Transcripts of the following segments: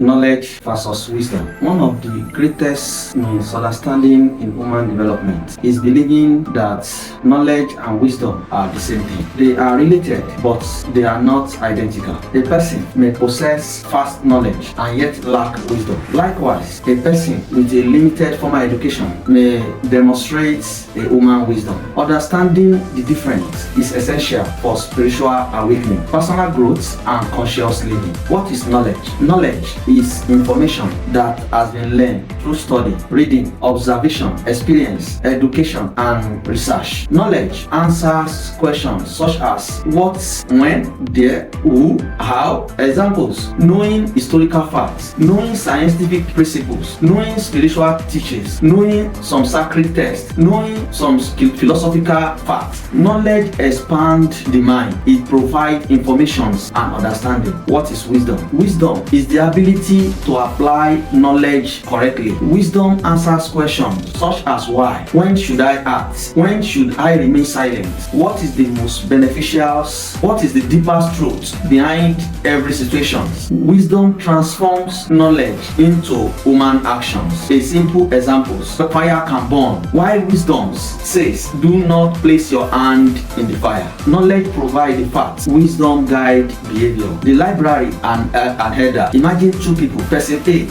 Knowledge versus wisdom. One of the greatest misunderstanding in human development is believing that knowledge and wisdom are the same thing. They are related, but they are not identical. A person may possess vast knowledge and yet lack wisdom. Likewise, a person with a limited formal education may demonstrate a human wisdom. Understanding the difference is essential for spiritual awakening, personal growth, and conscious living. What is knowledge? Knowledge is information that has been learned through study, reading, observation, experience, education, and research. Knowledge answers questions such as what, when, there, who, how. Examples: knowing historical facts, knowing scientific principles, knowing spiritual teachings, knowing some sacred texts, knowing some philosophical facts. Knowledge expands the mind. It provides information and understanding. What is wisdom? Wisdom is the ability to apply knowledge correctly. Wisdom answers questions such as why, when should I act, when should I remain silent, what is the most beneficial, what is the deepest truth behind every situation. Wisdom transforms knowledge into human actions. A simple example: fire can burn, while wisdom says do not place your hand in the fire. Knowledge provides the facts, wisdom guides behavior. The library and elder. Imagine two people. Person A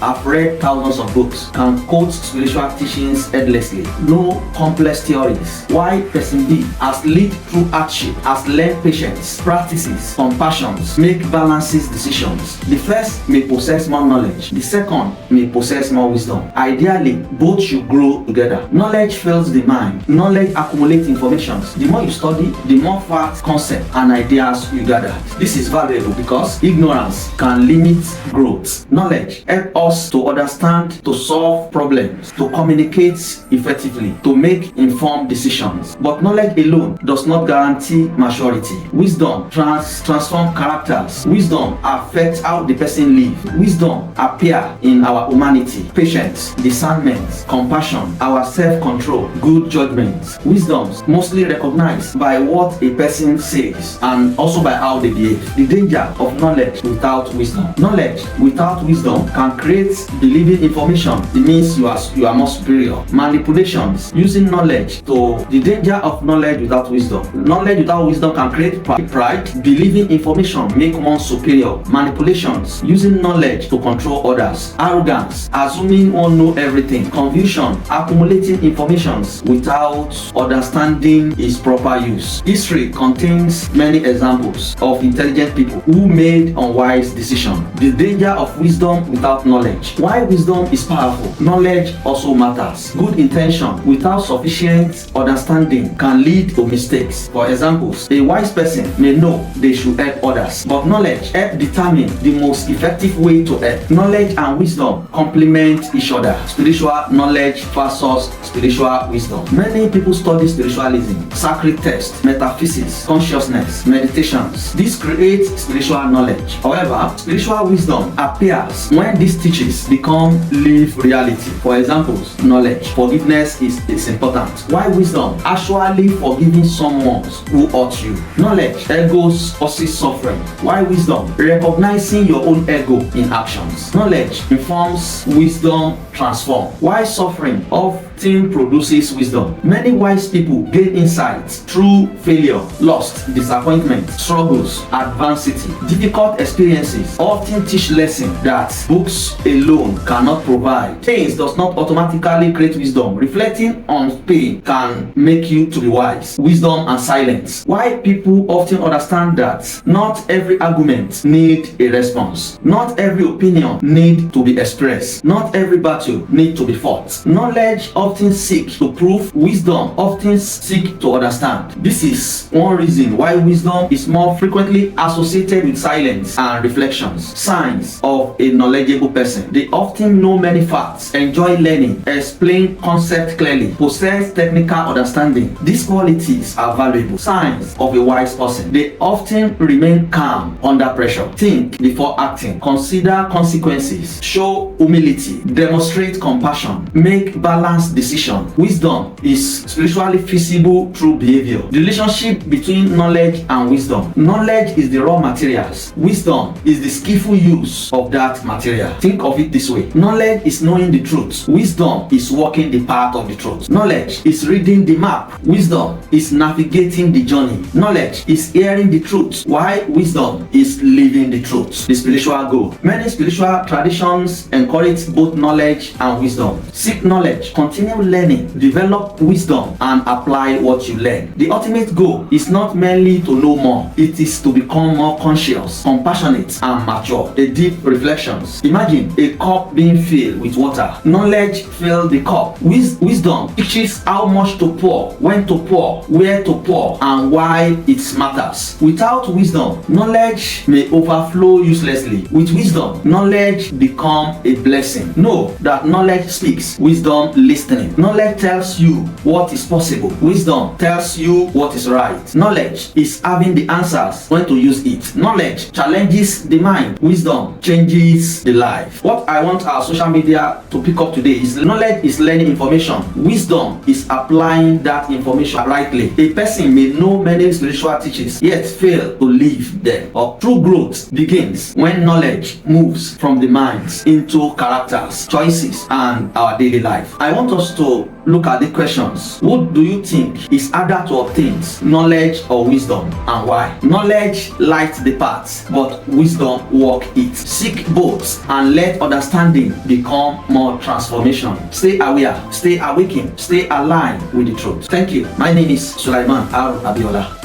have read thousands of books, can quote spiritual teachings endlessly, no complex theories. While person B has lived through hardship, has learned patience, practices compassion, make balances decisions. The first may possess more knowledge, the second may possess more wisdom. Ideally, both should grow together. Knowledge fills the mind. Knowledge accumulates information. The more you study, the more facts, concepts, and ideas you gather. This is valuable because ignorance can limit growth. Knowledge helps us to understand, to solve problems, to communicate effectively, to make informed decisions. But knowledge alone does not guarantee maturity. Wisdom transforms characters. Wisdom affects how the person lives. Wisdom appears in our humanity, patience, discernment, compassion, our self-control, good judgment. Wisdom mostly recognized by what a person says and also by how they behave. The danger of knowledge without wisdom. Knowledge without wisdom can create believing information. It means you are more superior. Manipulations using knowledge to the danger of knowledge without wisdom. Knowledge without wisdom can create pride. Believing information make one superior. Manipulations using knowledge to control others. Arrogance, assuming one know everything. Confusion, accumulating information without understanding its proper use. History contains many examples of intelligent people who made unwise decisions. The danger of wisdom without knowledge. Why wisdom is powerful, knowledge also matters. Good intention without sufficient understanding can lead to mistakes. For examples, a wise person may know they should help others, but knowledge helps determine the most effective way to help. Knowledge and wisdom complement each other. Spiritual knowledge versus spiritual wisdom. Many people study spiritualism, sacred texts, metaphysics, consciousness, meditations. This creates spiritual knowledge. However, spiritual wisdom appears when these teachings become live reality. For example, knowledge, forgiveness is important. Why wisdom? Actually forgiving someone who hurt you. Knowledge, egos causes suffering. Why wisdom? Recognizing your own ego in actions. Knowledge informs, wisdom transforms. Why suffering often produces wisdom? Many wise people gain insights through failure, loss, disappointment, struggles, adversity. Difficult experiences often teach lessons that books alone cannot provide. Pain does not automatically create wisdom. Reflecting on pain can make you to be wise. Wisdom and silence. Why people often understand that not every argument needs a response. Not every opinion needs to be expressed. Not every battle needs to be fought. Knowledge often seeks to prove. Wisdom often seeks to understand. This is one reason why wisdom is more frequently associated with silence and reflections. Signs of a knowledgeable person: they often know many facts, enjoy learning, explain concepts clearly, possess technical understanding. These qualities are valuable. Signs of a wise person: they often remain calm under pressure, think before acting, consider consequences, show humility, demonstrate compassion, make balanced decisions. Wisdom is spiritually feasible through behavior. The relationship between knowledge and wisdom. Knowledge is the raw materials. Wisdom is the skillful use use of that material. Think of it this way. Knowledge is knowing the truth. Wisdom is walking the path of the truth. Knowledge is reading the map. Wisdom is navigating the journey. Knowledge is hearing the truth, while wisdom is living the truth. The spiritual goal. Many spiritual traditions encourage both knowledge and wisdom. Seek knowledge, continue learning, develop wisdom, and apply what you learn. The ultimate goal is not merely to know more, it is to become more conscious, compassionate, and mature. A deep reflections. Imagine a cup being filled with water. Knowledge fills the cup. Wisdom teaches how much to pour, when to pour, where to pour, and why it matters. Without wisdom, knowledge may overflow uselessly. With wisdom, knowledge becomes a blessing. Know that knowledge speaks, wisdom listening. Knowledge tells you what is possible. Wisdom tells you what is right. Knowledge is having the answers when to use it. Knowledge challenges the mind. Wisdom changes the life. What I want our social media to pick up today is knowledge is learning information. Wisdom is applying that information rightly. A person may know many spiritual teachings yet fail to live them. Or true growth begins when knowledge moves from the minds into characters, choices, and our daily life. I want us to look at the questions. What do you think is harder to obtain, knowledge or wisdom, and why? Knowledge lights the path, but wisdom walk it. Seek both and let understanding become more transformation. Stay aware, stay awakened, stay aligned with the truth. Thank you. My name is Sulaiman R. Abiola.